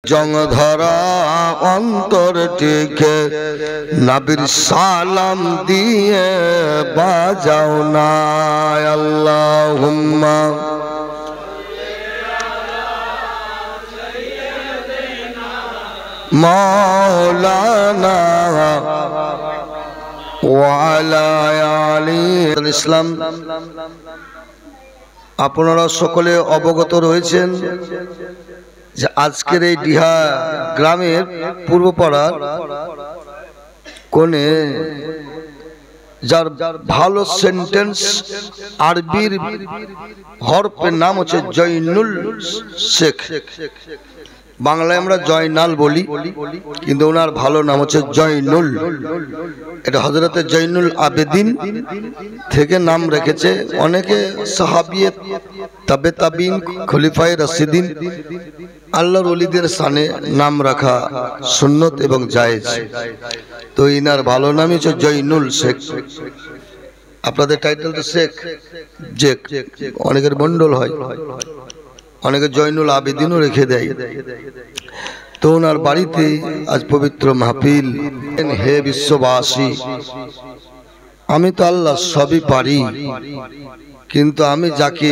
জং ধরা অন্তরটিকে নবীর সালাম দিয়ে বাজাও না আল্লাহুম্মা মাওলানা ওয়া আলা আলি ইসলাম। আপনারা সকলে অবগত রয়েছেন যে আজকের এই ডিহা গ্রামের পূর্বপাড়ার কোণে যার ভালো সেন্টেন্স আরবির হরফের নাম হচ্ছে জয়নুল শেখ। বাংলায় আমরা জয়নাল বলি, কিন্তু ওনার ভালো নাম হচ্ছে জয়নুল। এটা হযরতে জয়নুল আবেদিন থেকে নাম রেখেছে অনেকে। সাহাবিয়ে, তাবে তাবিন, খলিফায়ে রাশিদিন, আল্লাহর ওলিদের শানে নাম রাখা সুন্নত এবং জায়েজ। তো ইনার ভালো নামই হচ্ছে জয়নুল শেখ। আপনাদের টাইটেলটা শেখ জেক, অনেকের মন্ডল হয়, অনেকে জয়নুল আবেদিনও রেখে দেয়। তো ওনার বাড়িতে আজ পবিত্র মাহফিল। হে বিশ্ববাসী, আমি তো আল্লাহ সবই পারি, কিন্তু আমি যাকে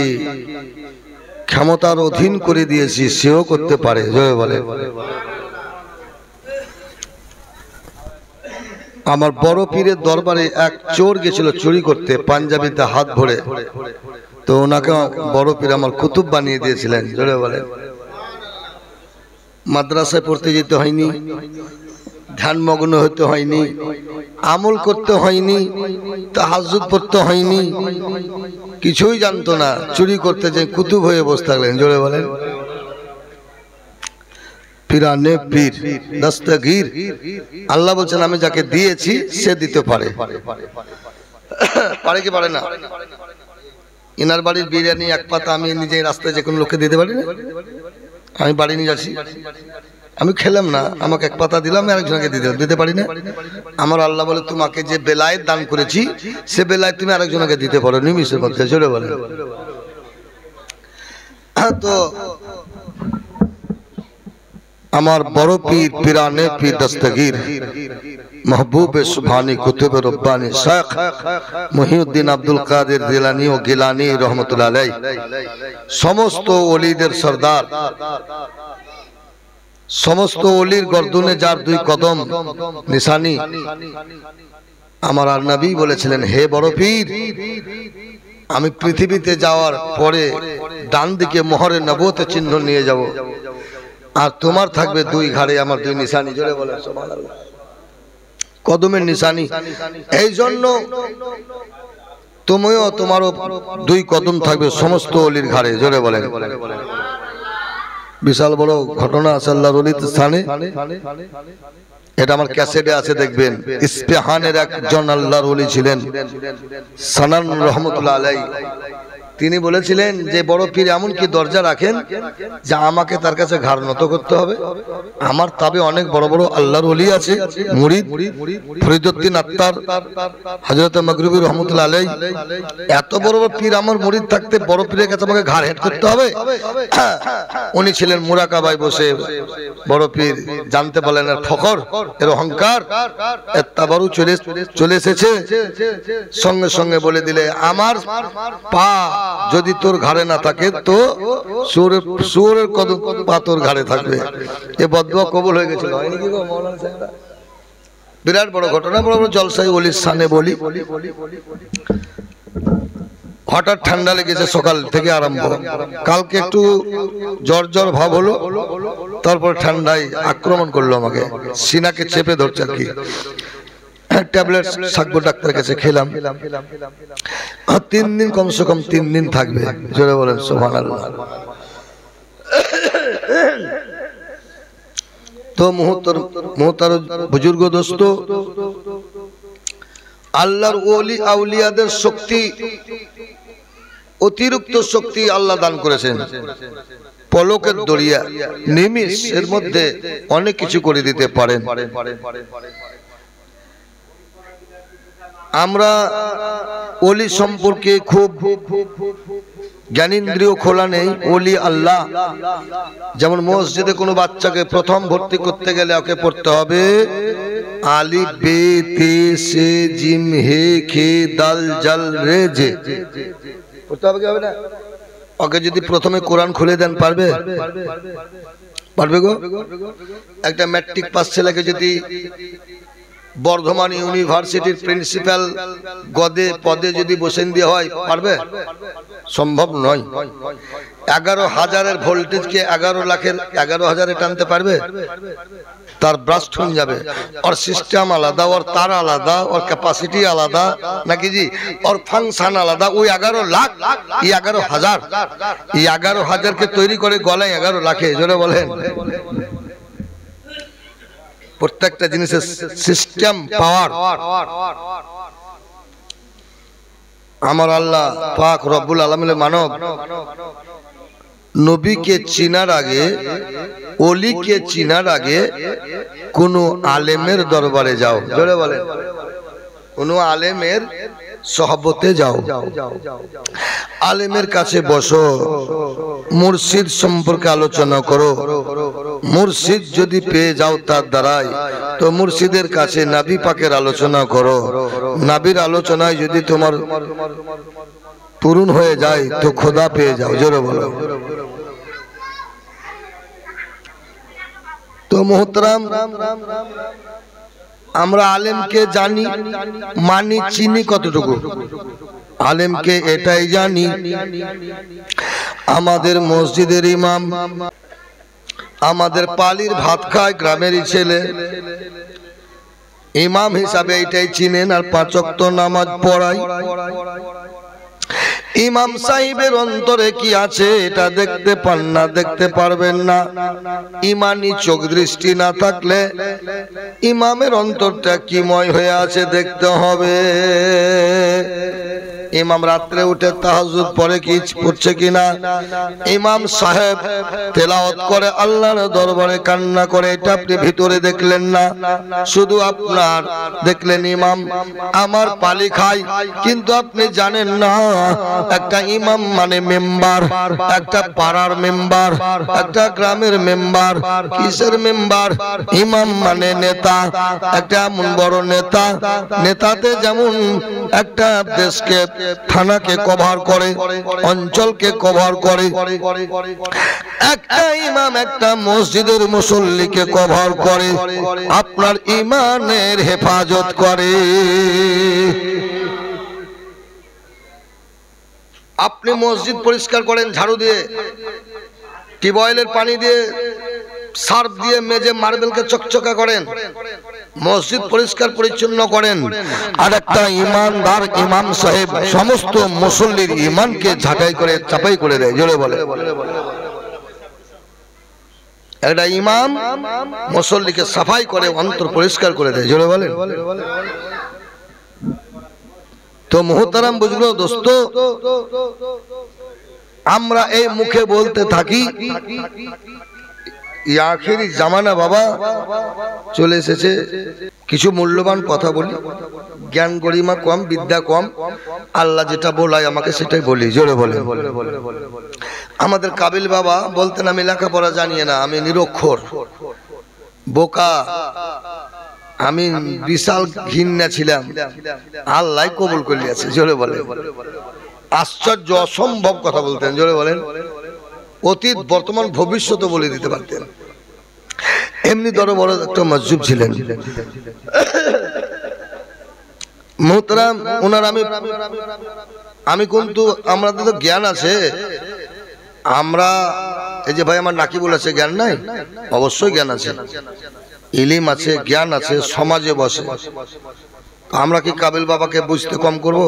ক্ষমতার অধীন করে দিয়েছি সেও করতে পারে। জয় বলে। আমার বড় পীরের দরবারে এক চোর গেছিল চুরি করতে, পাঞ্জাবিতে হাত ভরে। তো ওনাকে বড় পীর আমার কুতুব বানিয়ে দিয়েছিলেন। জোরে বলে। মাদ্রাসায় পড়তে যেতে হয়নি, ধ্যানমগ্ন হতে হয়নি, আমল করতে হয়নি, তাহাজ্জুদ পড়তে হয়নি, কিছুই জানতো না। চুরি করতে যে কুতুব হয়ে বসে থাকলেন। জোরে বলেন। পীরানে পীর দস্তগীর। আল্লাহ বলছেন আমি যাকে দিয়েছি সে দিতে পারে। পারে কি পারে না? ইনার বাড়ির বিরিয়ানি এক পাতা আমি নিজে রাস্তায় যে কোনো লোককে দিতে পারি না? আমি বাড়ি নিয়ে যাচ্ছি, আমি খেলাম না, আমাকে এক পাতা দিলাম, আমি আরেকজনকে দিতে পারি না? আমার আল্লাহ বলে তোমাকে যে বেলায়েত দান করেছি সে বেলায়েত তুমি আরেকজনকে দিতে পারো নিমিষের মধ্যে। জোরে বলে। তো আমার বড় পীর পীরানে পীর দস্তগীর महबूब सुभानी कुतुब रब्बानी शेख मुहिउद्दीन अब्दुल कादिर जिलानी ও গিলানী রহমাতুল্লাহ আলাইহি, সমস্ত ওলিদের সরদার, সমস্ত ওলির গর্দনে যার দুই কদম নিশানি। আমার আর নবী বলেছিলেন হে বড় পীর, আমি পৃথিবীতে যাওয়ার পরে ডান দিকে মোহরে নবুয়তের চিহ্ন নিয়ে যাব, আর তোমার থাকবে দুই ঘাড়ে আমার দুই নিশানি। জোরে বলেন সুবহানাল্লাহ। কদমের নিশানি। এই জন্য তুমিও তোমারও দুই কদম থাকবে সমস্ত ওলির ঘাড়ে। জোরে বলেন। বিশাল বড় ঘটনা আছে আল্লাহর ওলির স্থানে। এটা আমার ক্যাসেটে আছে, দেখবেন। ইস্পাহানের একজন আল্লাহর ওলি ছিলেন সানান রহমাতুল্লাহ আলাইহি। তিনি বলেছিলেন যে বড় পীর এমন কি দরজা রাখেন যে আমাকে তার কাছে ঘাড় নত করতে হবে। আমার তবে অনেক বড় বড় আল্লাহর ওলি আছে, মুরিদ, ফরিদউদ্দিন আত্তার, হযরত মাগরিবি রহমাতুল্লাহ আলাইহি। এত বড় বড় পীর আমার মুরিদ থাকতে বড় পীরের কাছে আমাকে ঘাড় হেট করতে হবে? উনি ছিলেন মুরাকাবায় বসে। বড় পীর জানতে পারলেন এর ফখর, এর অহংকার, এর তাবারু চলে এসেছে। সঙ্গে সঙ্গে বলে দিলে আমার পা যদি তোর ঘাড়ে না থাকে তো সুরের কদম পা তোর ঘাড়ে থাকবে। এ বদদুয়া কবুল হয়ে গেছিল। হয়নি কি গো মাওলানা সাহেবরা? বিরাট বড় ঘটনা, বড় বড় জলসাই ওলির শানে বলি। হঠাৎ ঠান্ডা লেগেছে, সকাল থেকে আরম্ভ। কালকে একটু জ্বর জ্বর ভাব হলো, তারপর ঠান্ডায় আক্রমণ করলো আমাকে, সিনাকে চেপে ধরছে আর কি। ট্যাবলেট সাকবো ডাক্তারের কাছে খেলাম। 3 দিন কমসে কম 3 দিন থাকবে। জোরে বলেন সুবহানাল্লাহ। তো মুহতার বুজুর্গ দোস্ত, আল্লাহর ওলি আউলিয়াদের শক্তি, অতিরিক্ত শক্তি আল্লাহ দান করেছেন। পলকের দরিয়া, নিমিষের মধ্যে অনেক কিছু করে দিতে পারেন। আমরা ওলি সম্পর্কে খুব জ্ঞানেন্দ্রিয় খোলা নেই, ওলি আল্লাহ। যেমন মসজিদে কোনো বাচ্চাকে প্রথম ভর্তি করতে গেলে ওকে পড়তে হবে আলিফ বে তে সে জিম হে খে দাল জাল রে জে, পড়তে হবে কি হবে না? ওকে যদি প্রথমে কোরআন খুলে দেন পারবে? পারবে গো? একটা ম্যাট্রিক পাস ছেলেকে যদি বর্ধমান ইউনিভার্সিটির প্রিন্সিপাল পদে যদি বসেন দিয়ে হয়, পারবে? সম্ভব নয়। 11,000-এর ভোল্টেজকে 11 লাখের 11,000-এ টানতে পারবে? তার ব্রাস্ট হয়ে যাবে। ওর সিস্টেম আলাদা, ওর তার আলাদা, ওর ক্যাপাসিটি আলাদা, নাকি জি? ওর ফাংশন আলাদা। ওই 11 লাখ, এই 11,000, এই 11,000-কে তৈরি করে গলায় 11 লাখে, জোরে বলেন। প্রত্যেকটা জিনিসের সিস্টেম পাওয়ার আমার আল্লাহ পাক রব্বুল আলামিনের মানব নবীকে চিনার আগে, ওলিকে চিনার আগে কোন আলেমের দরবারে যাও, জোরে বলেন, কোন আলেমের সহবতে যাও, আলেমের কাছে বসো, মুর্শিদ সম্পর্কে আলোচনা করো। মুর্শিদ যদি পেয়ে যাও তার দ্বারাই, তো মুর্শিদের কাছে নবী পাকের আলোচনা করো। নবীর আলোচনায় যদি তোমার পূরণ হয়ে যায় তো খোদা পেয়ে যাও, জোরে বলো। তো মোহতরাম, আমরা আলেমকে জানি, মানি, চিনি কতটুকু? আলেমকে এটাই জানি, আমাদের মসজিদের ইমাম, আমাদের পালির ভাত খায় গ্রামেরই ছেলে, ইমাম হিসাবে এটাই চিনেন। আর 5 ওয়াক্ত নামাজ পড়াই। ইমাম সাহেবের অন্তরে কি আছে এটা দেখতে পান না, দেখতে পারবেন না। ইমানি চোখ দৃষ্টি না থাকলে ইমামের অন্তরটা কি ময় হয়ে আছে দেখতে হবে। ইমাম রাত্রে উঠে তাহাজ্জুদ পড়ে কি পড়ছে কিনা, ইমাম সাহেব তেলাওয়াত করে আল্লাহর দরবারে কান্না করে, এটা আপনি ভিতরে দেখলেন না, শুধু আপনার দেখলেন ইমাম আমার পালি খায়, কিন্তু আপনি জানেন না একটা ইমাম মানে মেম্বার, একটা পাড়ার মেম্বার, একটা গ্রামের মেম্বার। কিসের মেম্বার? ইমাম মানে নেতা, একটা এমন বড় নেতা। নেতাতে যেমন একটা দেশকে, থানাকে কভার করে, অঞ্চলকে কভার করে, একটা ইমাম একটা মসজিদের মুসল্লিকে কভার করে, আপনার ইমানের হেফাজত করে। আপনি মসজিদ পরিষ্কার করেন ঝাড়ু দিয়ে, টিউবওয়েলের পানি দিয়ে, সার্ফ দিয়ে মেজে মার্বেলকে চকচকা করেন, মসজিদ পরিষ্কার পরিচ্ছন্ন করেন। আর একটা ইমানদার ইমাম সাহেব সমস্ত মুসল্লির ইমানকে ঝাঁটাই করে চাপাই করে দেয়, জোরে বলে। একটা ইমাম মুসল্লিকে সাফাই করে, অন্তর পরিষ্কার করে দেয়, জোরে বলেন। তো মুহতারাম বুজুর্গ দোস্ত, আমরা এই মুখে বলতে থাকি আখিরি জামানা বাবা চলে এসেছে, কিছু মূল্যবান কথা বলি, জ্ঞান গরিমা কম, বিদ্যা কম, আল্লাহ যেটা বলায় আমাকে সেটাই বলি, জোরে বলে। আমাদের কাবিল বাবা বলতেন আমি লেখাপড়া জানিয়ে না, আমি নিরক্ষর, বোকা, আমি বিশাল ঘৃণা ছিলাম, আল্লাহ কবুল করলিয়াছে, জোরে বলে। আশ্চর্য অসম্ভব কথা বলতেন, জোরে বলেন। অতীত বর্তমান ভবিষ্যৎ বলে দিতে পারতেন, এমনি বড় একটা মজজুব ছিলেন মোহতারাম। ওনার আমি কিন্তু আমাদের তো জ্ঞান আছে, আমরা এই যে ভাই আমার নাকিবুল আছে, জ্ঞান নাই? অবশ্যই জ্ঞান আছে, ইলিম আছে, জ্ঞান আছে, সমাজে বসে। আমরা কি কাবিল বাবাকে বুঝতে কম করব?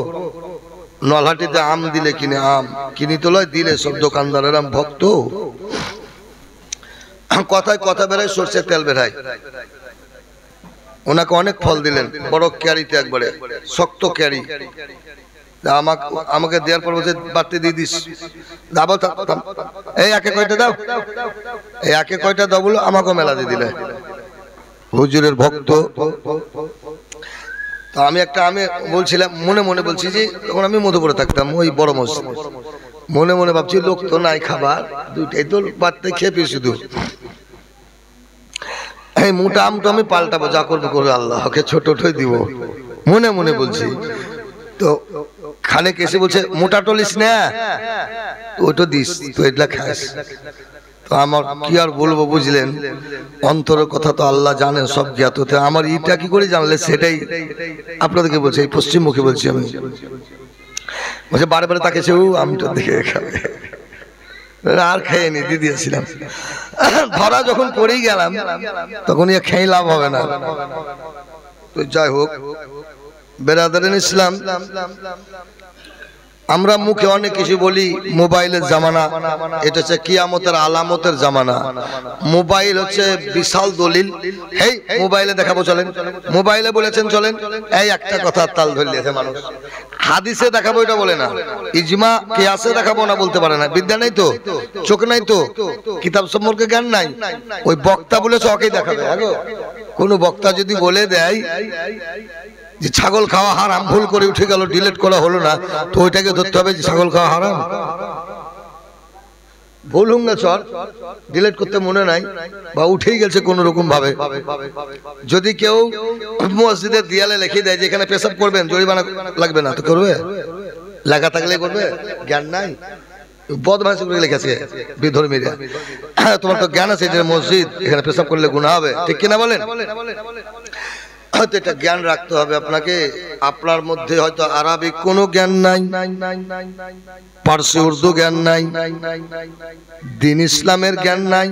নলহাটিতে আম দিলে কিনে, আম কিনি তো লয়, দিলে সব দোকানদারের আম ভক্ত, কথায় কথা বেড়ায়, সরষের তেল বেড়ায়। ওনাকে অনেক ফল দিলেন, বড় ক্যারিতে, একবারে শক্ত ক্যারি। আমাকে দেওয়ার পর বলছে বাড়তে দিয়ে দিস, এই একে কয়টা দাও, এই একে কয়টা দাও বলো, আমাকেও মেলা দিয়ে দিলে। হুজুরের ভক্ত। তো আমি বলছিলাম, মনে মনে বলছি যে তখন আমি মধুপুরে থাকতাম, ওই বড় মসজিদ, মনে মনে ভাবছি লোক তো নাই খাবার, দুইটাই তো বাড়তে খেপি শুধু। এই মোটা আমটা আমি পাল্টাবো, যা করবো করবো, আল্লাহকে ছোটটাই দিব মনে মনে বলছি। তো খানে এসে বলছে মোটা টলিস না, ওটা দিস তো, এটা খাস। তো আমার কি আর বলবো বুঝলেন, অন্তরের কথা তো আল্লাহ জানেন, সব জ্ঞাত। আমার ইটা কি করে জানলে সেটাই আপনাদেরকে বলছি, এই পশ্চিমমুখী বলছি আমি। বলছে বারে বারে তাকে আমটা দেখে খাবে, আর খেয়ে দিয়ে দিয়েছিলাম। ধরা যখন পড়েই গেলাম তখন খেয়ে লাভ হবে না। তো যাই হোক বেরাদারিন ইসলাম, আমরা মুখে অনেক কিছু বলি, মোবাইলের জামানা, এটা হচ্ছে কিয়ামতের আলামতের জামানা। মোবাইল হচ্ছে বিশাল দলিল। এই মোবাইলে দেখাবো চলেন, মোবাইলে বলেছেন চলেন, এই একটা কথা তাল ধরলিয়েছে মানুষ। হাদিসে দেখাবো এটা বলে না, ইজমা কিয়াসে দেখাবো না বলতে পারে না। বিদ্যা নাই তো, চোখ নাই তো, কিতাব সম্পর্কে জ্ঞান নাই। ওই বক্তা বলেছে ওকেই দেখাবে। কোন বক্তা যদি বলে দেয় যে ছাগল খাওয়া হারাম, ভুল করে উঠে গেল, ডিলিট করা হলো না, তো ওইটাকে ধরতে হবে যে ছাগল খাওয়া হারাম। বলুন না চল, ডিলিট করতে মনে নাই বা উঠেই গেছে কোন রকম ভাবে। যদি কেউ মসজিদের দেয়ালে লিখে দেয় যে এখানে পেশাব করবেন, জরিমানা লাগবে না, তো করবে? লেখা থাকলে করবে? জ্ঞান নাই, বদমাইশি করে লিখেছে বিধর্মীরা। তোমার তো জ্ঞান আছে যে মসজিদ, এখানে পেশাব করলে গুনাহ হবে, ঠিক কিনা বলেন? হয়তো এটা জ্ঞান রাখতে হবে আপনাকে। আপনার মধ্যে হয়তো আরবিক কোনো জ্ঞান নাই, পার্সি উর্দু জ্ঞান নাই, দিন ইসলামের জ্ঞান নাই।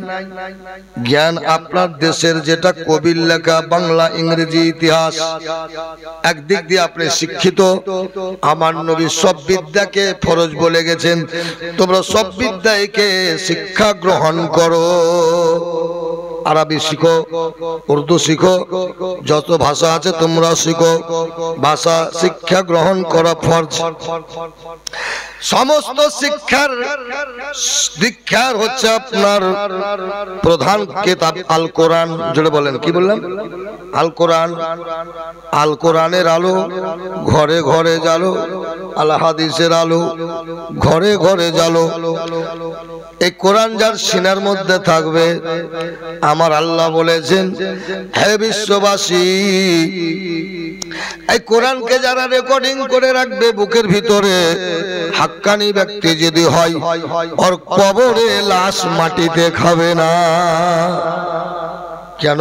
জ্ঞান আপনার দেশের যেটা কবির লেখা বাংলা, ইংরেজি, ইতিহাস, একদিক দিয়ে আপনি শিক্ষিত। আমার নবী সব বিদ্যাকে ফরজ বলে গেছেন, তোমরা সব বিদ্যাকে শিক্ষা গ্রহণ করো। আরবি শিখো, উর্দু শিখো, যত ভাষা আছে তোমরা শিখো। ভাষা শিক্ষা গ্রহণ করা ফরজ। সমস্ত শিক্ষার দীক্ষার হচ্ছে আপনার প্রধান কিতাব আল কোরআন। জোরে বলেন, কি বললাম? আল কোরআন। আল কোরআনের আলো ঘরে ঘরে জ্বালো, আল হাদিসের আলো ঘরে ঘরে জ্বালো। এই কোরআন যার সিনার মধ্যে থাকবে, আমার আল্লাহ বলেছেন, হে বিশ্ববাসী, এই কোরআনকে যারা রেকর্ডিং করে রাখবে বুকের ভিতরে, হাক্কানি ব্যক্তি যদি হয়, ওর কবরে লাশ মাটিতে খাবে না। কেন?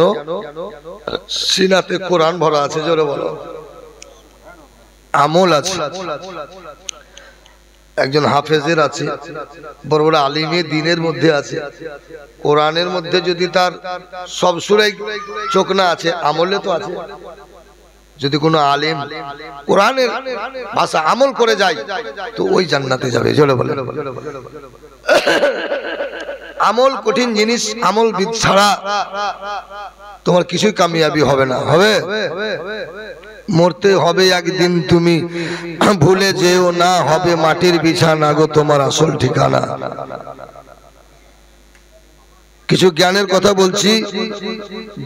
সিনাতে কোরআন ভরা আছে। জোরে বলো। আমল আছে, একজন হাফেজের আছে, বড় বড় আলিমে দিনের মধ্যে আছে। কোরআনের মধ্যে যদি তার সব সূরায় চোখ না আছে, আমলে তো আছে। যদি কোনো আলিম কোরআনের ভাষা আমল করে যায়, তো ওই জান্নাতে যাবে। জোরে বলে। আমল কঠিন জিনিস, আমল ছাড়া তোমার কিছুই কামিয়াবি হবে না। হবে? মরতে হবে একদিন, তুমি ভুলে যেও না, হবে মাটির বিছানা গো তোমার আসল ঠিকানা। কিছু জ্ঞানের কথা বলছি।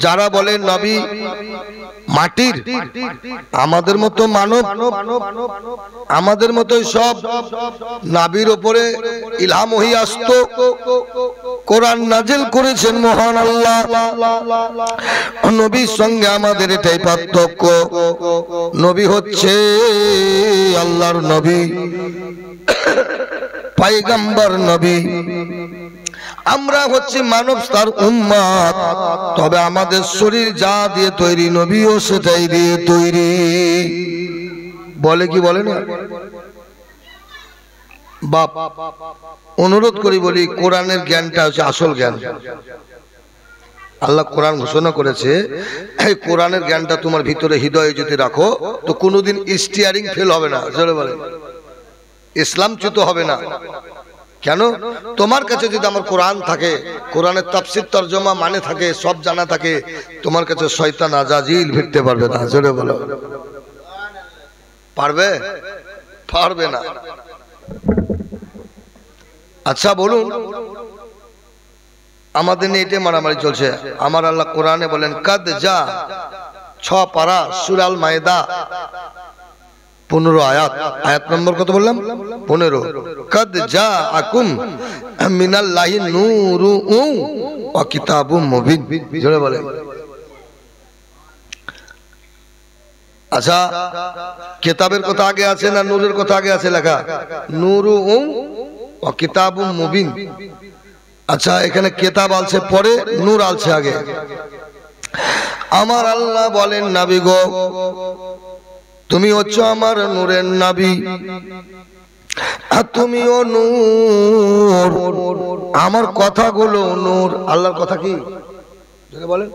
যারা বলে নবী মাটির, আমাদের মতো মানব, আমাদের মতোই সব। নবীর উপরে ইলহাম হয়ে আসতো, কোরআন নাজিল করেছেন মহান আল্লাহ। নবীর সঙ্গে আমাদের এটাই পার্থক্য, নবী হচ্ছে আল্লাহর নবী, পয়গম্বর নবী। আমরা হচ্ছে মানব তার উম্মত, তবে আমাদের শরীর যা দিয়ে তৈরি, নবীও সেটাই দিয়ে তৈরি। বলে কি বলে না? বাপ অনুরোধ করি বলি, কোরআনের জ্ঞানটা হচ্ছে আসল জ্ঞান। আল্লাহ কোরআন ঘোষণা করেছে, এই কোরআনের জ্ঞানটা তোমার ভিতরে হৃদয়ে যদি রাখো, তো কোনোদিন স্টিয়ারিং ফেল হবে না। জোরে বলেন। ইসলামচ্যুত হবে না। কেন? তোমার কাছে যদি আমার কোরআন থাকে, কোরআনের তাফসীর তরজমা মানে থাকে, সব জানা থাকে, তোমার কাছে শয়তান আজাজিল ভিড়তে পারবে না। জোরে বলো। পারবে? পারবে না। আচ্ছা বলুন, আমাদের নিয়ে এটাই মারামারি চলছে। আমার আল্লাহ কোরআনে বলেন, কাদ যা 6 পারা সূরা আল মায়েদা 15 আয়াত। আয়াত নম্বর কত বললাম? 15। কদ জাআকুম মিনাল্লাহি নূরুন ওয়া কিতাবুম মুবিন। জোরে বলেন। আচ্ছা, কিতাবের কথা আগে আছে না নূরের কথা আগে আছে লেখা? নূরুন ওয়া কিতাবুম মুবিন। আচ্ছা, এখানে কিতাব আছে পরে, নূর আছে আগে। আমার আল্লাহ বলেন, নবী গো, তুমি হচ্ছ আমার নূরের নবী, আর তুমিও নূর। আমার কথাগুলো নূর। আল্লাহর কথা কি বলেন?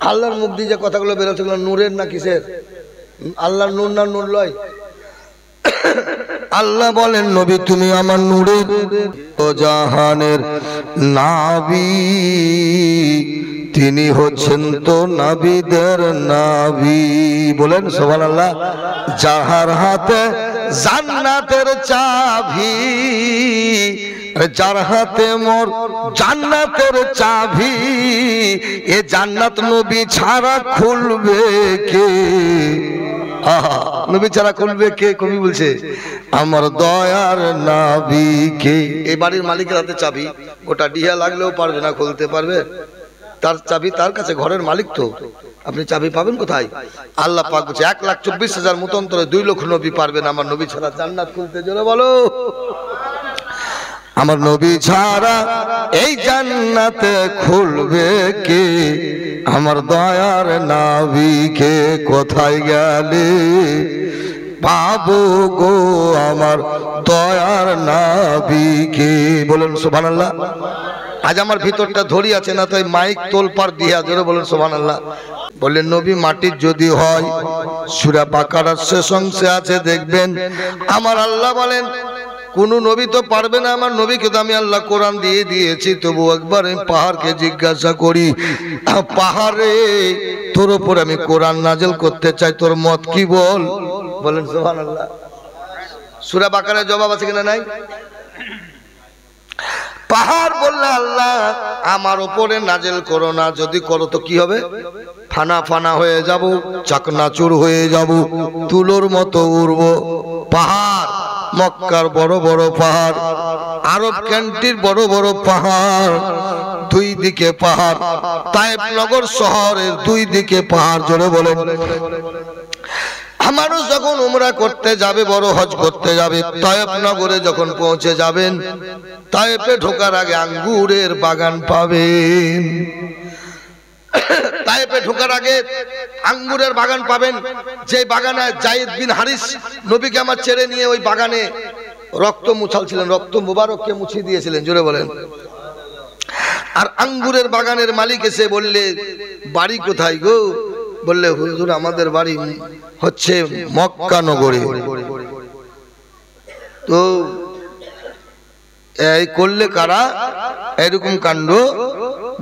আল্লাহর মুখ দিয়ে যে কথাগুলো বেরোচ্ছে নূরের না কিসের? আল্লাহর নূর না নূর লয়? আল্লাহ বলেন, নবী তুমি আমার নূরের, ও জাহানের নবী, তিনি হচ্ছেন তো নবীদের নবী। বলেন সুবহানাল্লাহ। যাহার হাতে জান্নাতের চাবি, যার হাতে মোর জান্নাতের চাবি, এ জান্নাত নবী ছাড়া খুলবে কে? নবী ছাড়া খুলবে কে? কবি বলছে, আমার দয়ার নবী কে। এই বাড়ির মালিকের হাতে চাবি, গোটা ডিহা লাগলেও পারবে না খুলতে। পারবে? তার চাবি তার কাছে, ঘরের মালিক তো। আপনি চাবি পাবেন কোথায়? আল্লাহ পাক বলছে 1,24,000 মতান্তরে 2 লক্ষ নবী পারবেন আমার নবী ছাড়া জান্নাত খুলতে। জোরে বলো। আমার নবী ছাড়া এই জান্নাতে খুলবে কে? আমার দয়ার নবীকে কোথায় গেলে পাবো গো আমার দয়ার নবীকে? বলেন সুবহানাল্লাহ। আজ আমার ভিতরটা ধরি আছে না, তাই মাইক তোলপাড় দিয়া। জোরে বলেন সুবহানাল্লাহ। বললেন নবী মাটির যদি হয়, সূরা বাকারার শেষ অংশে আছে, দেখবেন আমার আল্লাহ বলেন কোন নবী তো পারবে না আমার নবীকে তো আমি আল্লাহ কোরআন দিয়ে দিয়েছি। তবু একবার আমি পাহাড়কে জিজ্ঞাসা করি, পাহাড়ে তোর উপর আমি কোরআন নাজিল করতে চাই, তোর মত কি বল? বলেন সুবহানাল্লাহ। সূরা বাকারার জবাব আছে কিনা? নাই। পাহাড় বললে আল্লাহ আমার উপরে নাজিল করো না, যদি করো তো কি হবে? ফানা ফানা হয়ে যাব, চাকনাচুর হয়ে যাব, তুলোর মতো উড়ব। পাহাড়, মক্কার বড় বড় পাহাড়, আরব কান্ট্রির বড় বড় পাহাড়, 2 দিকে পাহাড়, তায়েফ নগর শহরের 2 দিকে পাহাড়। জোরে বলেন। মানুষ যখন উমরা করতে যাবে, বড় হজ করতে যাবে, তায়েফ নগরে যখন পৌঁছে যাবেন, তায়েফে ঢোকার আগে আঙ্গুরের বাগান পাবেন। তায়েফে ঢোকার আগে আঙ্গুরের বাগান পাবেন, যে বাগানে যায়েদ বিন হারিস নবীকে আমার ছেড়ে নিয়ে ওই বাগানে রক্ত মুছালছিলেন, রক্ত মুবারককে মুছিয়ে দিয়েছিলেন। জোরে বলেন। আর আঙ্গুরের বাগানের মালিক এসে বললে, বাড়ি কোথায় গো? বললে, হুজুর আমাদের বাড়ি হচ্ছে মক্কা নগরে। তো এই করলে কারা এরকম কাণ্ড?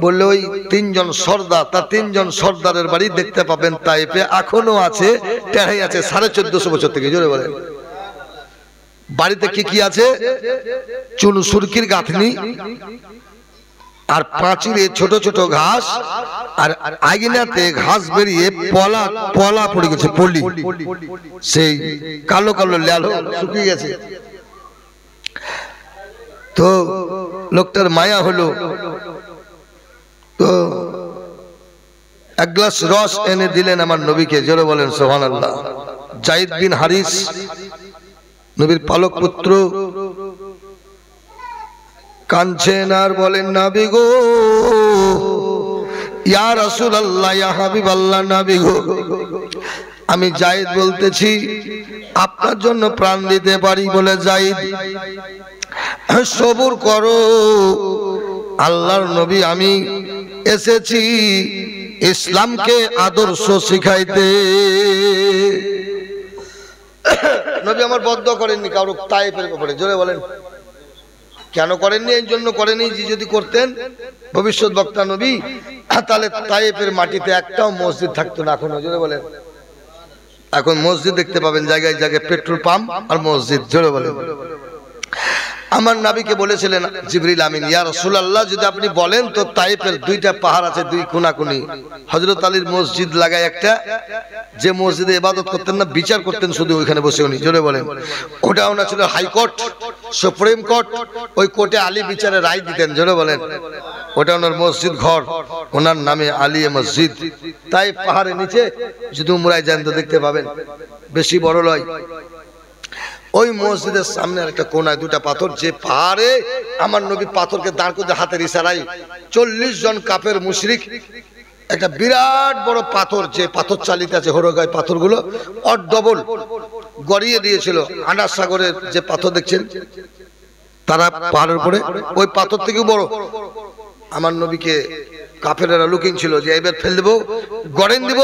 বললে ওই 3 জন সর্দার, তার 3 জন সর্দারের বাড়ি দেখতে পাবেন তাইফে, এখনো আছে, টেরাই আছে 1450 বছর থেকে। জোরে বলেন। বাড়িতে কি কি আছে? চুন সুরকির গাঁথনি, আর পাঁচিলে ছোট ছোট ঘাস, আর আইনাতে ঘাস বেরিয়ে পলা পলা পড়ে গেছে, পলি, সেই কালো কালো লাল শুকিয়ে গেছে। তো লোকটার মায়া হলো, তো 1 গ্লাস রস এনে দিলেন আমার নবীকে। জোরে বলেন সুবহানাল্লাহ। যায়েদ বিন হারিস নবীর পালক পুত্র কাঁদছেন আর বলেন, নবী গো, ইয়া রাসূলুল্লাহ, ইয়া হাবিবাল্লাহ, নবী গো, আমি যায়েদ বলতেছি, আপনার জন্য প্রাণ দিতে পারি। বলে, যায়েদ সবুর করো, আল্লাহর নবী আমি এসেছি ইসলামকে আদর্শ শিখাইতে। নবী আমার বদ্ধ করেননি কারো তায়েফের ব্যাপারে। জোরে বলেন। কেন করেননি? এই জন্য করেনি যে যদি করতেন ভবিষ্যৎ বক্তা নবী, তাহলে তায়েফের মাটিতে একটাও মসজিদ থাকতো না এখনো। জোরে বলেন। এখন মসজিদ দেখতে পাবেন জায়গায় জায়গায়, পেট্রোল পাম্প আর মসজিদ। জোরে বলেন। আমার নবীকে বলেছিলেন জিবরিল আমিন, ইয়া রাসূলুল্লাহ, যদি আপনি বলেন তো তায়েফের 2টা পাহাড় আছে, 2 কোনাকুনি, হযরত আলীর মসজিদ লাগায় একটা, যে মসজিদে ইবাদত করতেন না, বিচার করতেন শুধু ওইখানে বসে উনি, জোরে বলেন। ওটা ওনার ছিল হাইকোর্ট, সুপ্রিম কোর্ট। ওই কোর্টে আলী বিচারে রায় দিতেন, জোরে বলেন। ওটা ওনার মসজিদ ঘর, ওনার নামে আলিয়া মসজিদ। তাই পাহাড়ের নিচে যদি উমরায় যান তো দেখতে পাবেন, বেশি বড় নয়। ওই মসজিদের সামনে একটা কোনায় দুটা পাথর, যে পাহাড়ে আমার নবী পাথরকে দাঁড় করে হাতের ইশারায় 40 জন কাফের মুশরিক একটা বিরাট বড় পাথর, যে পাথর চালিত আছে হরগায় পাথরগুলো অর ডবল গড়িয়ে দিয়েছিল। আনাস সাগরের যে পাথর দেখছেন তারা পাহাড়ের উপরে, ওই পাথর থেকেও বড়। আমার নবীকে কাফেরেরা লুকিং ছিল যে এবার ফেল দেবো, গড়েন দিব,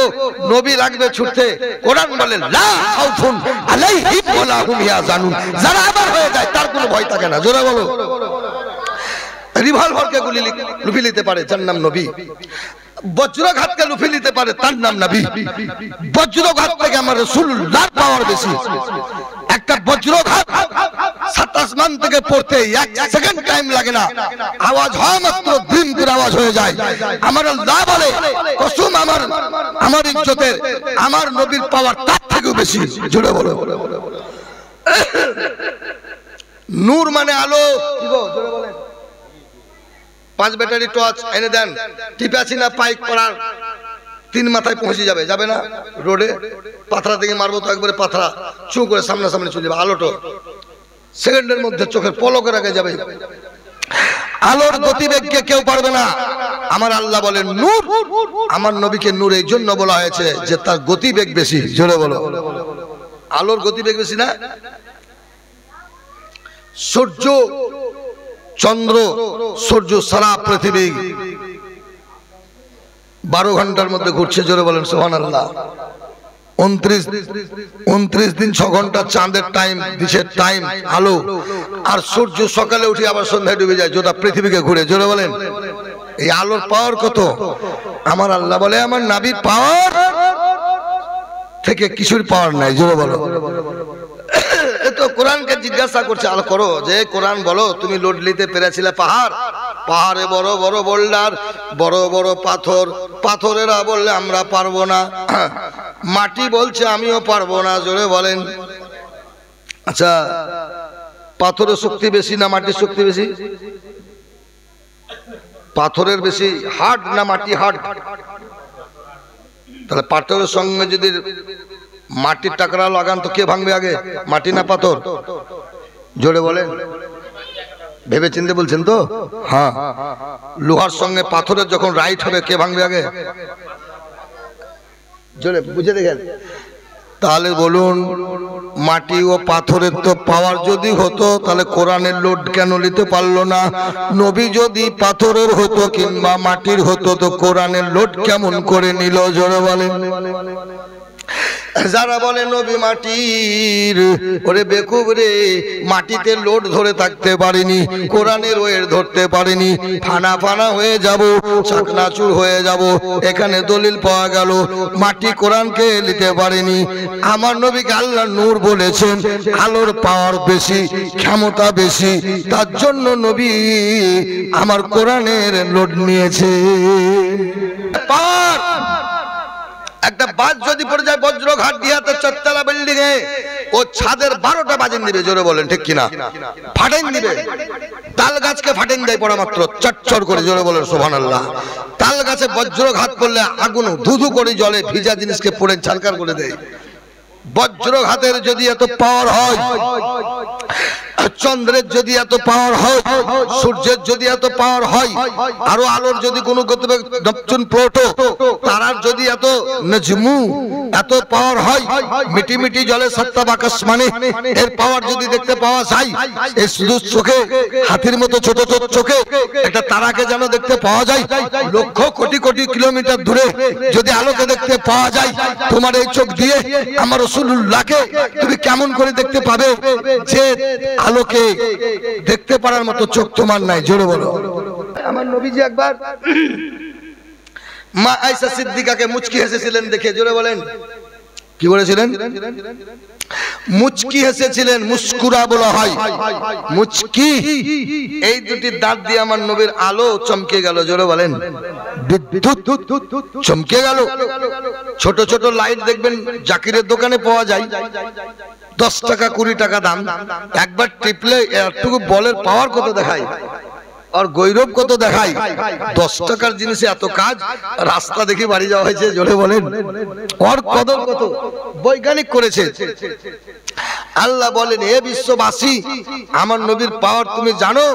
নবী লাগবে ছুটতে। কোরআন বলে লা খাউফুন আলাইহিম ওয়ালা হুম ইয়াহজানুন, যারা আবার হয়ে যায় তার কোনো ভয় থাকে না, জোরে বলো। রিভলভারকে গুলি লুফি নিতে পারে, যার নাম নবী। বজ্রঘাতকে লুফি নিতে পারে, তার নাম নবী। বজ্রঘাত থেকে আমার রাসূলুল্লাহ পাওয়ার বেশি। একটা বজ্রঘাত 7 আসমান থেকে পড়তে 1 সেকেন্ড টাইম লাগে না, আওয়াজ হয় মাত্র দিন করে আওয়াজ হয়ে যায়। আমার আল্লাহ বলে কসম আমার ইজ্জতের, আমার নবীর পাওয়ার তার থেকেও বেশি, জোরে বলো। নূর মানে আলো, কি গো জোরে বলেন। 5 ব্যাটারি টর্চ এনে দেন, টিপাছি না পাইক পড়ার 3 মাথায় পৌঁছে যাবে, যাবে না? রোডে পাথরা থেকে মারবো তো একবারে পাথরা চু করে সামনাসামনি চলে যাবে। আলোটো সেকেন্ডের মধ্যে চোখের পলকের আগে যাবে। আলোর গতিবেগকে কেউ পারবে না। আমার আল্লাহ বলেন নূর, আমার নবীকে নূর এই জন্য বলা হয়েছে যে তার গতিবেগ বেশি, জোরে বলো। আলোর গতিবেগ বেশি না? সূর্য চন্দ্র, সূর্য সারা পৃথিবী 12 ঘন্টার মধ্যে ঘুরছে, জোরে বলেন সুবহানাল্লাহ। 29 দিন 6 ঘন্টা চাঁদের টাইম দিছে, টাইম আলো। আর সূর্য সকালে উঠে আবার সন্ধ্যায় ডুবে যায়, যেটা পৃথিবীকে ঘুরে, জোরে বলেন। এই আলোর পাওয়ার কত! আমার আল্লাহ বলে আমার নবীর পাওয়ার থেকে কিছুর পাওয়ার নাই, জোরে বলো। তো কোরআনকে জিজ্ঞাসা করছে, আলো করো যে কোরআন বলো তুমি লোড নিতে পেরেছিলে পাহাড়, পাহাড়ে বড় বড় বোল্ডার, বড় বড় পাথর, পাথরেরা বললে আমরা পারবো না। মাটি বলছে আমিও পারবো না, জোরে বলেন। আচ্ছা, পাথরের শক্তি বেশি না মাটির শক্তি বেশি? পাথরের বেশি হার্ড না মাটি হার্ড? তাহলে পাথরের সঙ্গে যদি মাটির টাকরা লাগান তো কে ভাঙবে আগে, মাটি না পাথর? জোরে বলেন, ভেবে চিন্তে বলছেন তো? হ্যাঁ, লোহার সঙ্গে পাথরের যখন রাইট হবে কে ভাঙবে আগে? জোরে বুঝে দেখেন। তাহলে বলুন, মাটি ও পাথরের তো পাওয়ার যদি হতো তাহলে কোরআনের লোড কেন নিতে পারলো না? নবী যদি পাথরের হতো কিংবা মাটির হতো তো কোরআনের লোড কেমন করে নিল, জোরে বলেন। যারা বলে নবী মাটির, ওরে বেকুব রে, মাটিতে লোড ধরে থাকতে পারিনি, কোরআনের ওয়ের ধরতে পারিনি, ফানা ফানা হয়ে যাব, চাকনাচুর হয়ে যাব। এখানে দলিল পাওয়া গেল মাটি কোরআনকে নিতে পারেনি। আমার নবীকে আল্লাহ নূর বলেছেন, আলোর পাওয়ার বেশি, ক্ষমতা বেশি, তার জন্য নবী আমার কোরআনের লোড নিয়েছে। পাওয়ার একটা বাজ যদি পড়ে যায় বজ্রঘাট দিয়াতে 4তলা বিল্ডিং এ, ও ছাদের 12টা বাজিন দিবে, জোরে বলেন ঠিক কিনা? ফাটেন দিবে, তাল গাছকে ফাটেন দেয় পড়া মাত্র চটচট করে, জোরে বলেন সুবহানাল্লাহ। তাল গাছে বজ্রঘাত করলে আগুন ধুধু করে জ্বলে, ভিজা জিনিসকে পড়ে ছারকার করে দেয়। বজ্রঘাতের যদি এত পাওয়ার হয়, চন্দ্রের যদি এত পাওয়ার হয়, সূর্যের যদি এত পাওয়ার হয়, আরো আলোর যদি কোনো গতিবেগ, নেপচুন, প্লুটো, তারার যদি এত নজমু এত পাওয়ার হয়, মিটি মিটি জলে সত্তা বাকাশ মানে এর পাওয়ার যদি দেখতে পাওয়া যায়, এই শুধু চোখে হাতির মতো ছোট ছোট চোখে একটা তারাকে যেন দেখতে পাওয়া যায়, লক্ষ কোটি কোটি কিলোমিটার দূরে যদি আলোকে দেখতে পাওয়া যায়, তোমার এই চোখ দিয়ে আমার রাসূলুল্লাহকে তুমি কেমন করে দেখতে পাবে যে আলোকে দেখতে পারার মতো চোখ তোমার নাই, জোরে বলো। আমার নবীজি একবার মা আয়েশা সিদ্দিকাকে মুচকি হেসেছিলেন দেখে, জোরে বলেন কি বলেছিলেন? মুচকি হেসেছিলেন, মুস্কুরা বলা হয়, মুচকি। এই দুটি দাঁত দিয়ে আমার নবীর আলো চমকে গেল, জোরে বলেন। বিদ্যুৎ চমকে গেল। ছোট ছোট লাইট দেখবেন জাকিরের দোকানে পাওয়া যায়, 10 টাকা 20 টাকা দাম। একবার টিপলে একটুকু বলের পাওয়ার কত দেখায় আর গৈরব কত দেখায়। 10 টাকার জিনিসে এত কাজ। রাস্তা দেখে বাড়ি যাওয়া হয়েছে, জোরে বলেন। ওর কদর কত বৈজ্ঞানিক করেছে। আল্লাহ বলেন, হে বিশ্ববাসী, আমার নবীর পাওয়ার তুমি জানো?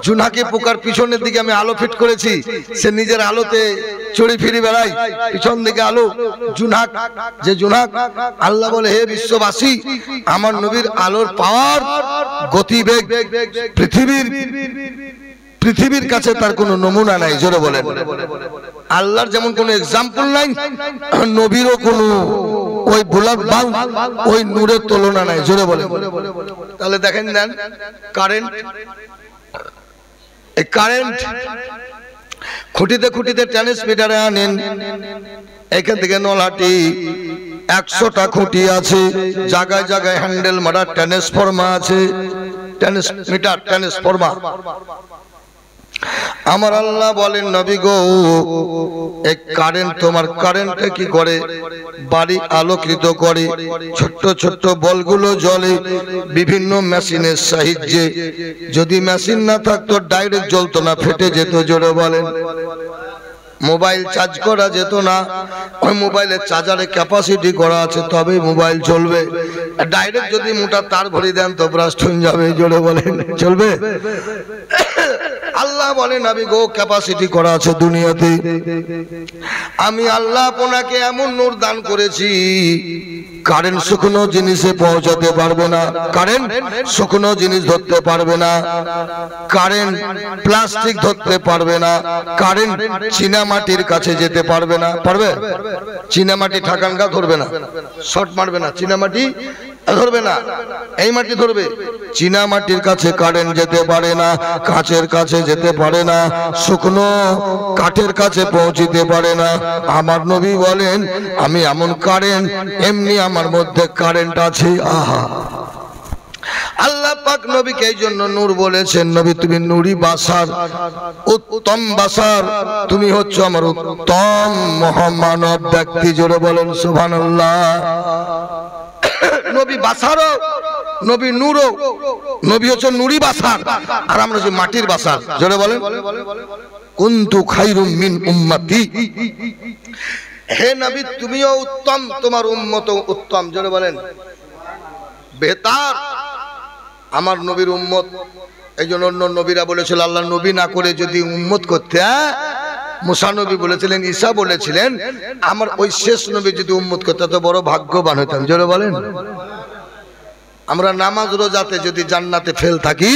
জুনাকি পোকার পিছনের দিকে আমি আলো ফিট করেছি, সে নিজের আলোতে চড়ি ফিরি বেড়ায়, পিছন দিকে আলো। জুনাক, যে জুনাক, আল্লাহ বলে, হে বিশ্ববাসী, আমার নবীর আলোর পাওয়ার, গতিবেগ পৃথিবীর কাছে তার কোনো নমুনা নাই, জোরে বলেন। আল্লাহর যেমন কোনো এক্সাম্পল নাই, নবীরও কোনো ওই বুলাক বাল ওই নূরের তুলনা নাই, জোরে বলেন। তাহলে দেখেন না, কারেন্ট, এই কারেন্ট খুঁটিতে খুঁটিতে ট্রান্সমিটারে আনেন, এখান থেকে নলহাটি 100টা খুঁটি আছে, জায়গায় জায়গায় হ্যান্ডেল মারা ট্রান্সফরমার আছে, ট্রান্সমিটার ট্রান্সফরমার। আমার আল্লাহ বলেন, নবী গো, এই কারেন্ট, তোমার কারেন্টে কি করে? বাড়ি আলোকিত করে, ছোট্ট ছোট্ট বলগুলো জ্বলে বিভিন্ন মেশিনের সাহায্যে। যদি মেশিন না থাকতো ডাইরেক্ট জ্বলতো না, ফেটে যেত, জোরে বলেন। মোবাইল চার্জ করা যেত না, ওই মোবাইলের চার্জারে ক্যাপাসিটি করা আছে, তবে মোবাইল চলবে। ডাইরেক্ট যদি মোটা তার ভরে দেন তো ব্রাস্ট হয়ে যাবে, জোরে বলেন, চলবে? আল্লাহ বলেন, নবী গো, ক্যাপাসিটি করা আছে দুনিয়াতে। আমি আল্লাহ আপনাকে এমন নূর দান করেছি, কারেন্ট শুকনো জিনিসে পৌঁছাতে পারবে না, কারেন্ট শুকনো জিনিস ধরতে পারবে না, কারেন্ট প্লাস্টিক ধরতে পারবে না, কারেন্ট চীনা মাটির কাছে যেতে পারবে না। পারবে? চীনা মাটি ঠাকানগা ধরবে না, শর্ট মারবে না, চীনা মাটি ধরবে না, এই মাটি ধরবে। চীনা মাটির কাছে কারেন্ট যেতে পারে না, কাঁচের কাছে যেতে পারে না, শুকনো কাঠের কাছে পৌঁছিতে পারে না। আমার নবী বলেন, আমি এমন কারেন্ট, এমনি আমার মধ্যে কারেন্ট আছে। আহা, আল্লাহ পাক নবীকে এই জন্য নূর বলেছেন, নবী তুমি নূরি বাসার, উত্তম বাসার, তুমি হচ্ছে আমার উত্তম মহামানব ব্যক্তি, জোরে বলেন সুবহানাল্লাহ। নবী বাসারও, নবী নূরও, নবী হচ্ছে নূরি বাসার, আর আমরা হচ্ছে মাটির বাসার, জোরে বলেন। কুনতু খায়রুম মিন উম্মতি, হে নবী তুমিও উত্তম, তোমার উম্মত উত্তম, জোরে বলেন। বেহতার আমার নবীর উম্মত। এই জন্য অন্য নবীরা বলেছিল, আল্লাহ নবী না করে যদি উম্মত করতে, মুসা নবী বলেছিলেন, ঈসা বলেছিলেন, আমার ওই শেষ নবী যদি উম্মত করতে তো বড় ভাগ্যবান হতাম, জোরে বলেন। আমরা নামাজ রোজাতে যদি জান্নাতে ফেল থাকি,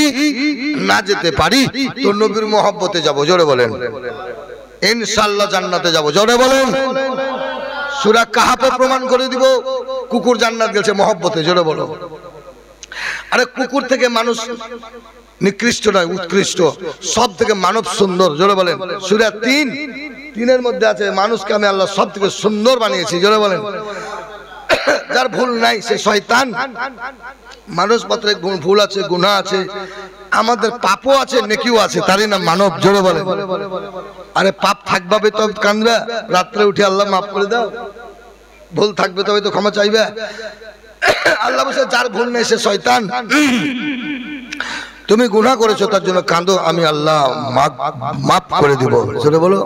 না যেতে পারি, তো নবীর মহব্বতে যাব, জোরে বলেন। ইনশাআল্লাহ জান্নাতে যাব, জোরে বলেন। সূরা কাহাফে প্রমাণ করে দিব, কুকুর জান্নাত গেছে মহব্বতে, জোরে বলো। আরে কুকুর থেকে মানুষ নিকৃষ্ট নয়, উৎকৃষ্ট, সব থেকে মানব সুন্দর, জোরে বলেন। সূরা 3:3 মধ্যে আছে, মানুষকে আমি আল্লাহ সব থেকে সুন্দর বানিয়েছি, জোরে বলেন। যার ভুল নাই সে শয়তান। মানুষ মাত্র ভুল আছে, গুনাহ আছে, আমাদের পাপও আছে, নেকিও আছে, তারই নাম মানব, জোরে বলেন। আরে পাপ থাকবে তো কাঁদবে, রাত্রে উঠে আল্লাহ মাফ করে দাও, ভুল থাকবে তবে তো ক্ষমা চাইবে। আল্লাহ বলছে, যার ভুল নেই সে শয়তান। তুমি গুনাহ করেছো, তার জন্য কাঁদো, আমি আল্লাহ মাফ করে দিব, জোরে বলো।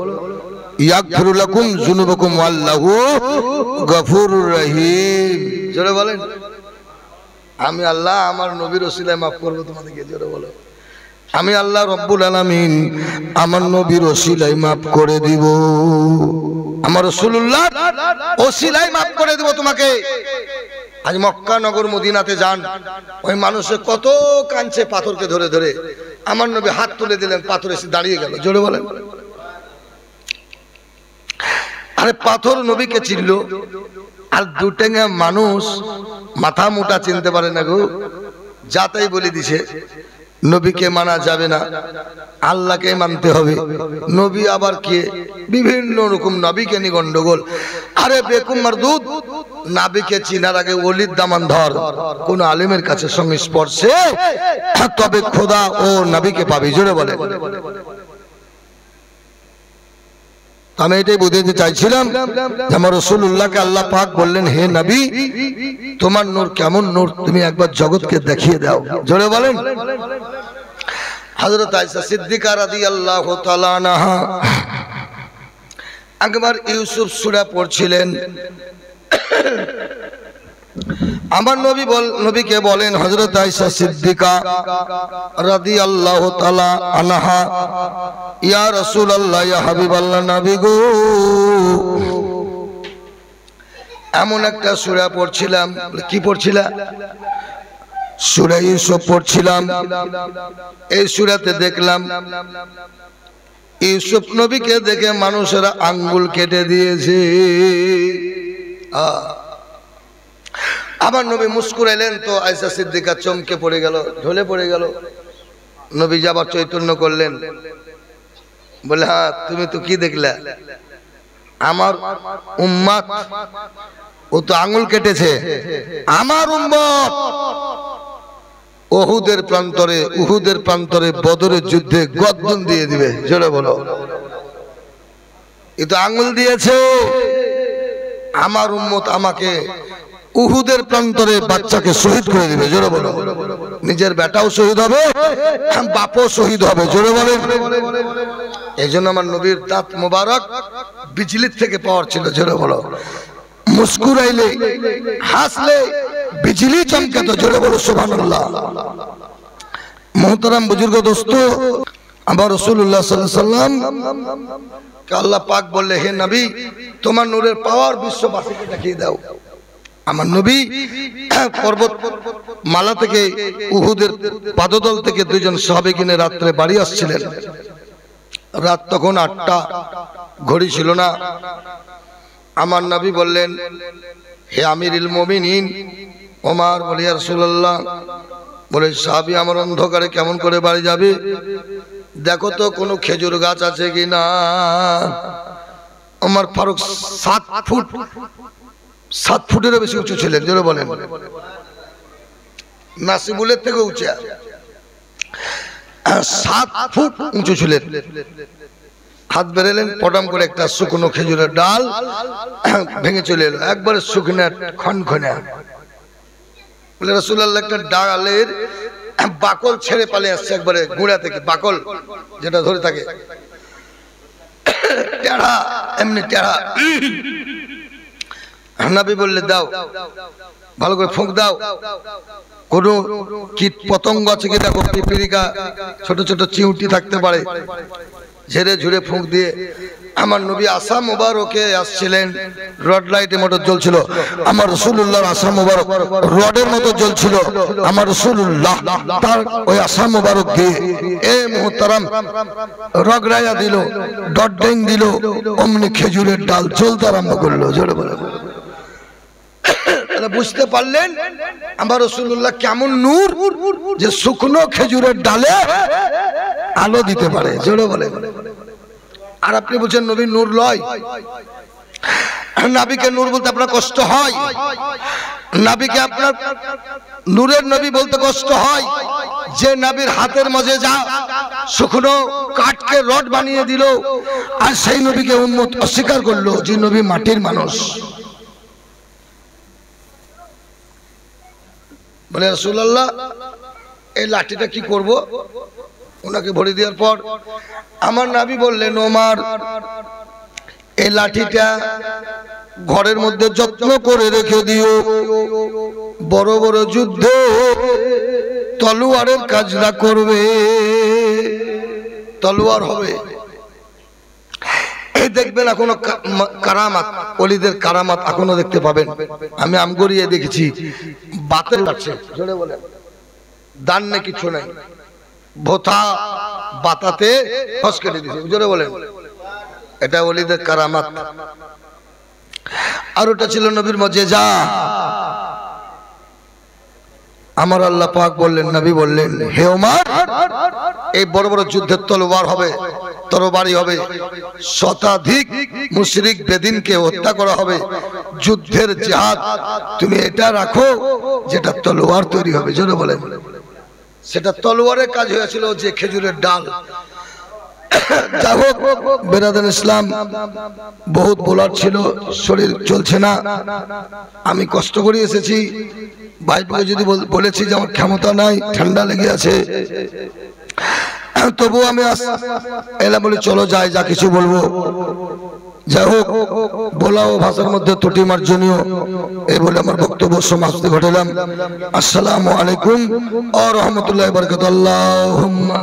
ইয়াগফিরু লাকুম যুনুবাকুম ওয়াল্লাহু গফুরুর রহিম, জোরে বলেন। আমি আল্লাহ আমার নবীর ওসিলায় মাফ করব তোমাদেরকে, জোরে বলো। আমি আল্লাহ রব্বুল আলামিন আমার নবীর ওসিলায় মাফ করে দিব, আমার রাসূলুল্লাহ ওসিলায় মাফ করে দিব তোমাকে। আজ মক্কা নগর মদিনাতে যান, ওই মানুষে কত কাঁদছে পাথরকে ধরে ধরে, আমার নবী হাত তুলে দিলেন, পাথর এসে দাঁড়িয়ে গেল, জোরে বলেন। আরে পাথর নবীকে চিনল, আর দুটেঙ্গা মানুষ মাথা মোটা চিনতে পারে না গো, যাতাই বলে দিছে। নবীকে মানা যাবে না, আল্লাহকে মানতে হবে। নবী আবার কে? বিভিন্ন রকম নবীকে নিয়ে গন্ডগোল। আরে বেকুম মারদুদ, নবীকে চিনার আগে ওলির দামান ধর, কোন আলেমের কাছে সংস্পর্শে, তবে খোদা ও নবীকে পাবি, জোরে বলে। আমি এটাই বুঝাতে চাইছিলাম যে আমার রাসূলুল্লাহকে আল্লাহ পাক বললেন, হে নবী, তোমার নূর কেমন নূর, তুমি একবার জগৎকে দেখিয়ে দাও। জোরে বলেন। হযরত আয়েশা সিদ্দিকা রাদিয়াল্লাহু তাআলা আনহা একবার ইউসুফ সূরা পড়ছিলেন। আমার নবীকে বলেন, হযরত আয়েশা সিদ্দিকা রাদিয়াল্লাহু তাআলা আনহা, ইয়া রাসূলুল্লাহ, ইয়া হাবিবাল্লাহ, নবী গো, এমন একটা সূরা পড়ছিলাম। কি পড়ছিলাম? সূরা ইউসুফ পড়ছিলাম। এই সূরাতে দেখলাম ইউসুফ নবীকে দেখে মানুষেরা আঙ্গুল কেটে দিয়েছে। আমার নবী মুস্কুরাইলেন তো আয়েশা সিদ্দিকা চমকে পড়ে গেল, ঢলে পড়ে গেল। নবী আবার চৈতন্য করলেন, বলে, হ্যাঁ তুমি তো কি দেখলা? আমার উম্মত, ও তো আঙ্গুল কেটেছে। আমার উম্মত উহুদের প্রান্তরে বদরের যুদ্ধে গর্দন দিয়ে দিবে। জোরে বলো। এ তো আঙ্গুল দিয়েছে। আমার উম্মত আমাকে উহুদের প্রান্তরে বাচ্চাকে শহীদ করে দিবে। জোরে বলো। নিজের বেটাও শহীদ হবে, বাপও শহীদ হবে। জোরে বলে। এই জন্য আমার নবীর দাঁত মোবারক বিজলির থেকে পাওয়ার ছিল। জোরে বলো। মুস্কুরাইলে, হাসলে বিজলি চমকাতো। জোরে বলো সুবহানাল্লাহ। মোহতারাম বুজুর্গ দোস্ত, আমার রাসূলুল্লাহ সাল্লাল্লাহু আলাইহি ওয়াসাল্লাম কে আল্লাহ পাক বললে, হে নবী, তোমার নূরের পাওয়ার বিশ্ববাসীকে দেখিয়ে দাও। আমার নবী পর্বত মালা থেকে, উহুদের পাদতল থেকে দুইজন সাহাবী কিনে রাত্রে বাড়ি আসছিলেন। রাত তখন ৮টা, ঘড়ি ছিল না। আমার নবী বললেন, হে আমিরুল মুমিনিন ওমর, বলে ইয়া রাসূলুল্লাহ, বলে সাহাবী আমার অন্ধকারে কেমন করে বাড়ি যাবে? দেখো তো কোনো খেজুর গাছ আছে কিনা। ওমর ফারুক 7 ফুটেরও বেশি উঁচু ছিলেন। জোরে বলেন। নাসিবুলের থেকে উঁচা, 7 ফুট উঁচু ছিলেন। হাত বেরেলেন, পটাম করে একটা শুকনো খেজুরের ডাল ভেঙে চলে এলো, একবারে শুকনো খনখনে। বলে রাসূলুল্লাহ, একটা ডালের বাকল ছেড়ে পালিয়ে আসছে, একবারে গুঁড়া থেকে বাকল যেটা ধরে থাকে, টেড়া, এমনি টেড়া। নবী বললে, দাও, ভালো করে ফুঁক দাও। কোন কীট পতঙ্গ আছে কি দেখো, পিপিলিকা, ছোট ছোট চিউটি থাকতে পারে। ঝেড়ে ঝুড়ে ফুঁক দিয়ে আমার নবী আসা মোবারকে আসছিলেন। রড লাইটের মতো জ্বলছিল। আমার রাসূলুল্লাহর আসা মোবারক রডের মতো জ্বলছিল। আমার রাসূলুল্লাহ তার ওই আসা মোবারক দিয়ে এ মুহতারাম রগড়াইয়া দিল, ডডডেং দিল, অমনি খেজুরের ডাল জ্বলতে আরম্ভ করলো। জোরে বলে। বুঝতে পারলেন আমার রাসূলুল্লাহ কেমন নূর, যে শুকনো খেজুরের ডালে আলো দিতে পারে। জোরে বলে। আর আপনি বলছেন নবীর নূর লয়। নবীকে নূর বলতে আপনার কষ্ট হয়? নবীকে আপনার নূরের নবী বলতে কষ্ট হয় যে নবীর হাতের মাঝে যা শুকনো কাঠকে রড বানিয়ে দিল, আর সেই নবীকে উম্মত অস্বীকার করলো যে নবী মাটির মানুষ। বলে রাসূলুল্লাহ, এই লাঠিটা কি করব? ওনাকে ভরে দেওয়ার পর আমার নবী বললেন, ওমর, এই লাঠিটা ঘরের মধ্যে যত্ন করে রেখে দিও। বড় বড় যুদ্ধে তলোয়ারের কাজটা করবে, তলোয়ার হবে। এই দেখবেন এখনো কারামাত, ওলিদের কারামাত এখনো দেখতে পাবেন। আমি আমগরিয়ে দেখেছি, বাতের কাছে জোরে বলে দান নেই, কিছু নাই, ভোথা বাতাতে ফস কেটে দিয়েছে। জোরে বলেন। এটা ওলিদের কারামাত। আর ওটা ছিল নবীর মুজিজা। আমার আল্লাহ পাক বললেন, নবী বললেন, হে ওমর, এই বড় বড় যুদ্ধের তলোয়ার হবে, তরবারি হবে, শতাধিক মুশরিক বেদিনকে হত্যা করা হবে, যুদ্ধের জিহাদ। তুমি এটা রাখো যেটা তলোয়ার তৈরি হবে। জোরে বলেন। সেটা তলোয়ারের কাজ হয়েছিল, যে খেজুরের ডাল। যাই হোক বেরাদান ইসলাম, বহুত বোলার ছিল, শরীর চলছে না, আমি কষ্ট করে এসেছি। ভাইপোকে যদি বলেছি যে আমার ক্ষমতা নাই, ঠান্ডা লেগে আছে, তবু আমি এলাম, বলে চলো যাই, যা কিছু বলবো। যাই হোক বলা ও ভাষার মধ্যে ত্রুটি মার্জনীয়, এই বলে আমার বক্তব্য সমাপ্তি ঘটালাম। আসসালামু আলাইকুম ওয়া রাহমাতুল্লাহি ওয়া বারাকাতুহু। আল্লাহুম্মা